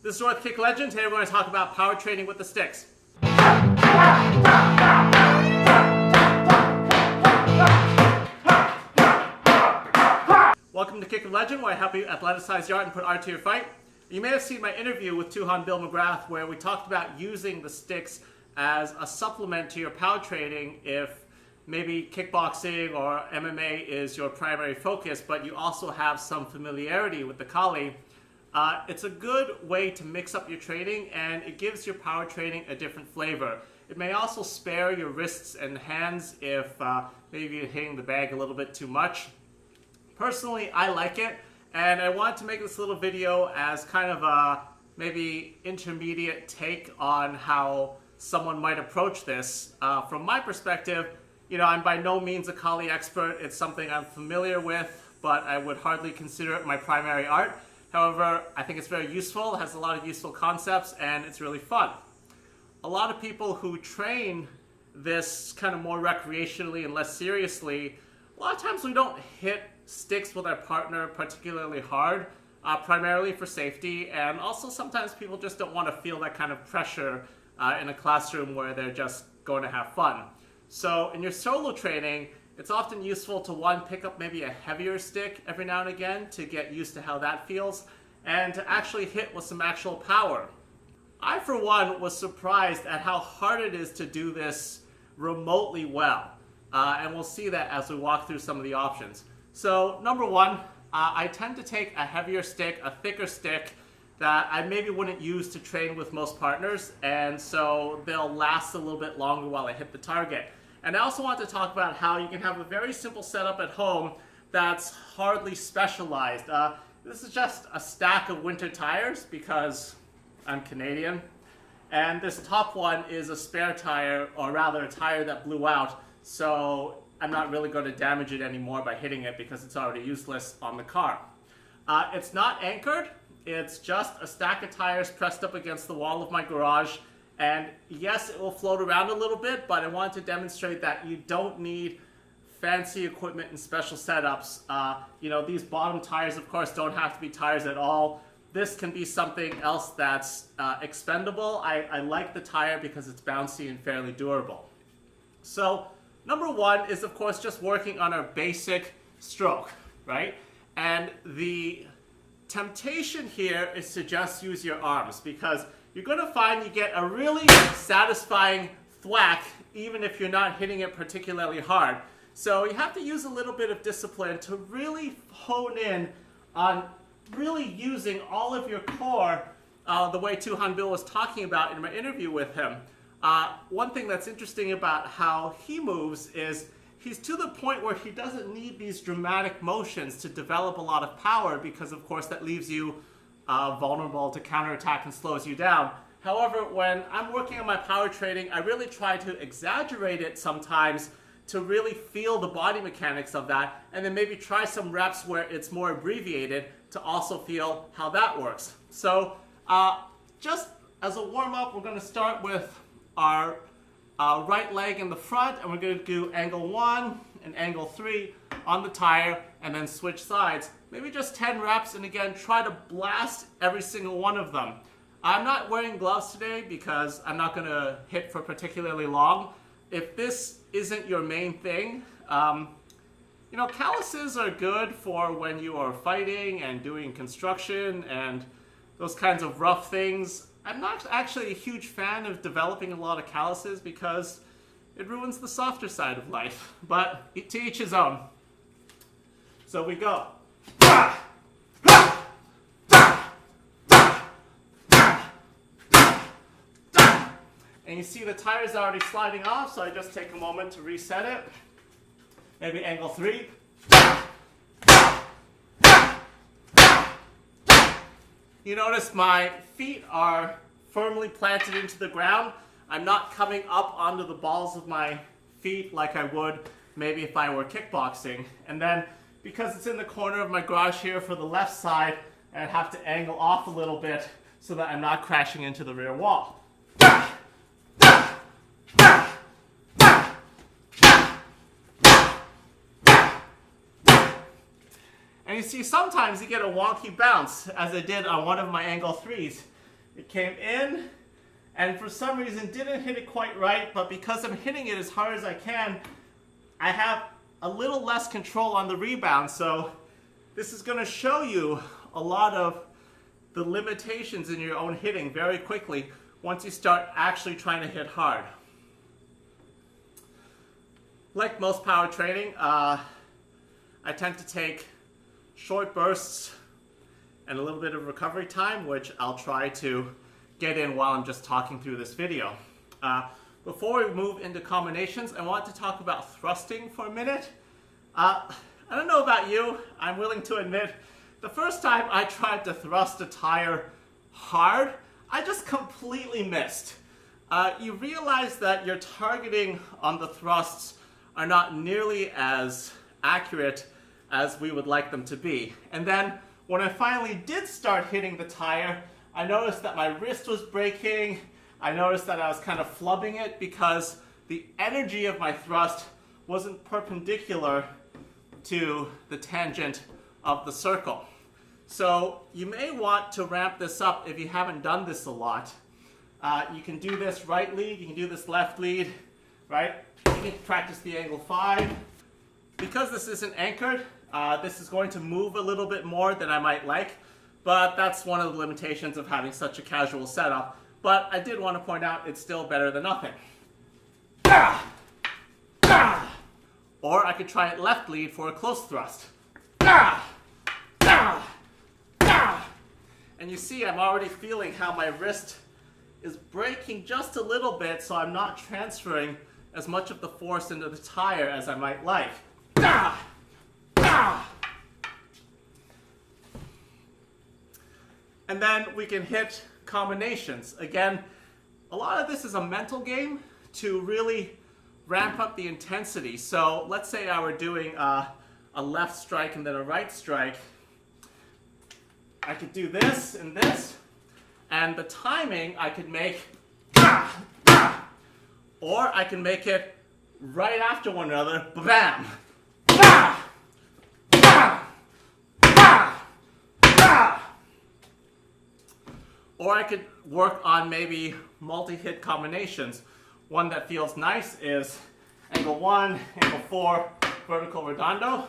This is North Kick Legend. Today we're going to talk about power training with the sticks. Welcome to Kick of Legend, where I help you athleticize your art and put art to your fight. You may have seen my interview with Tuhan Bill McGrath, where we talked about using the sticks as a supplement to your power training if maybe kickboxing or MMA is your primary focus, but you also have some familiarity with the Kali. It's a good way to mix up your training, and it gives your power training a different flavor. It may also spare your wrists and hands if maybe you're hitting the bag a little bit too much. Personally, I like it, and I wanted to make this little video as kind of a maybe intermediate take on how someone might approach this. From my perspective, I'm by no means a Kali expert. It's something I'm familiar with, but I would hardly consider it my primary art. However, I think it's very useful, it has a lot of useful concepts, and it's really fun. A lot of people who train this kind of more recreationally and less seriously, a lot of times we don't hit sticks with our partner particularly hard, primarily for safety, and also sometimes people just don't want to feel that kind of pressure in a classroom where they're just going to have fun. So in your solo training, it's often useful to pick up maybe a heavier stick every now and again to get used to how that feels, and to actually hit with some actual power. I, for one, was surprised at how hard it is to do this remotely well, and we'll see that as we walk through some of the options. So, number one, I tend to take a heavier stick, a thicker stick, that I maybe wouldn't use to train with most partners, and so they'll last a little bit longer while I hit the target. And I also want to talk about how you can have a very simple setup at home that's hardly specialized. This is just a stack of winter tires because I'm Canadian. And this top one is a spare tire, or rather a tire that blew out. So I'm not really going to damage it anymore by hitting it because it's already useless on the car. It's not anchored. It's just a stack of tires pressed up against the wall of my garage. And yes, it will float around a little bit, but I want to demonstrate that you don't need fancy equipment and special setups. These bottom tires, of course, don't have to be tires at all. This can be something else that's expendable. I like the tire because it's bouncy and fairly durable. So, number one is, of course, just working on our basic stroke, right? And the temptation here is to just use your arms, because you're going to find you get a really satisfying thwack even if you're not hitting it particularly hard. So you have to use a little bit of discipline to really hone in on really using all of your core the way Tuhan Bill was talking about in my interview with him. One thing that's interesting about how he moves is he's to the point where he doesn't need these dramatic motions to develop a lot of power, because of course that leaves you vulnerable to counterattack and slows you down. However, when I'm working on my power training, I really try to exaggerate it sometimes to really feel the body mechanics of that, and then maybe try some reps where it's more abbreviated to also feel how that works. So just as a warm-up, we're going to start with our right leg in the front, and we're going to do angle 1 and angle 3 on the tire, and then switch sides. Maybe just 10 reps, and again, try to blast every single one of them. I'm not wearing gloves today because I'm not going to hit for particularly long. If this isn't your main thing, calluses are good for when you are fighting and doing construction and those kinds of rough things. I'm not actually a huge fan of developing a lot of calluses because it ruins the softer side of life, but to each his own. So we go. And you see the tire's already sliding off, so I just take a moment to reset it. Maybe angle 3. You notice my feet are firmly planted into the ground. I'm not coming up onto the balls of my feet like I would maybe if I were kickboxing. And then, because it's in the corner of my garage here for the left side, I'd have to angle off a little bit so that I'm not crashing into the rear wall. And you see sometimes you get a wonky bounce, as I did on one of my angle 3s. It came in, and for some reason didn't hit it quite right, but because I'm hitting it as hard as I can, I have a little less control on the rebound. So this is going to show you a lot of the limitations in your own hitting very quickly once you start actually trying to hit hard. Like most power training, I tend to take short bursts and a little bit of recovery time, which I'll try to get in while I'm just talking through this video. Before we move into combinations, I want to talk about thrusting for a minute. I don't know about you, I'm willing to admit, the first time I tried to thrust a tire hard, I just completely missed. You realize that your targeting on the thrusts are not nearly as accurate as we would like them to be. And then when I finally did start hitting the tire, I noticed that my wrist was breaking. I noticed that I was kind of flubbing it because the energy of my thrust wasn't perpendicular to the tangent of the circle. So you may want to ramp this up if you haven't done this a lot. You can do this right lead, you can do this left lead, right? You can practice the angle 5. Because this isn't anchored, this is going to move a little bit more than I might like, but that's one of the limitations of having such a casual setup. But I did want to point out it's still better than nothing. Or I could try it left lead for a close thrust. And you see I'm already feeling how my wrist is breaking just a little bit, so I'm not transferring as much of the force into the tire as I might like. And then we can hit combinations. Again, a lot of this is a mental game to really ramp up the intensity. So let's say I were doing a left strike and then a right strike. I could do this and this, and the timing I could make, or I can make it right after one another, bam, or I could work on maybe multi-hit combinations. One that feels nice is angle 1, angle 4, vertical redondo.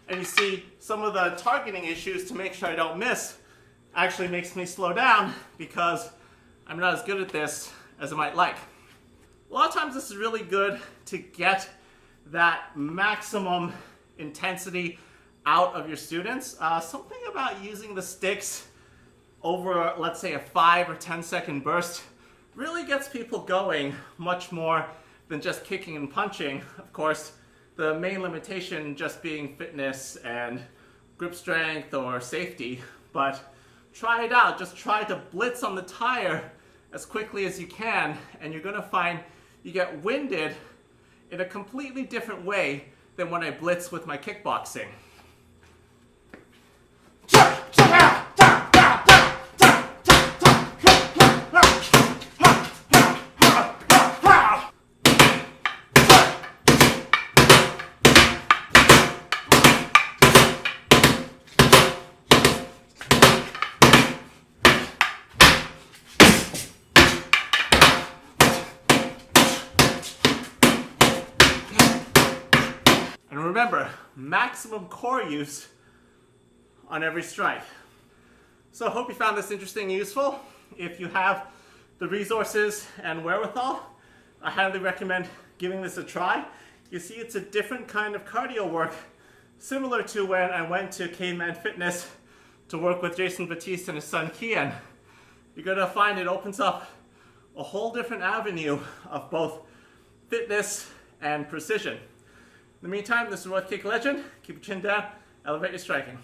And you see some of the targeting issues to make sure I don't miss actually makes me slow down because I'm not as good at this as I might like. A lot of times this is really good to get that maximum intensity out of your students. Something about using the sticks over, let's say, a 5 or 10 second burst really gets people going much more than just kicking and punching. Of course, the main limitation just being fitness and grip strength or safety, but try it out. Just try to blitz on the tire as quickly as you can, and you're going to find you get winded in a completely different way than when I blitz with my kickboxing. And remember, maximum core use on every strike. So I hope you found this interesting and useful. If you have the resources and wherewithal, I highly recommend giving this a try. You see, it's a different kind of cardio work, similar to when I went to KICKBOXING Fitness to work with Jason Batiste and his son Kian. You're going to find it opens up a whole different avenue of both fitness and precision. In the meantime, this is Kick Legend. Keep your chin down, elevate your striking.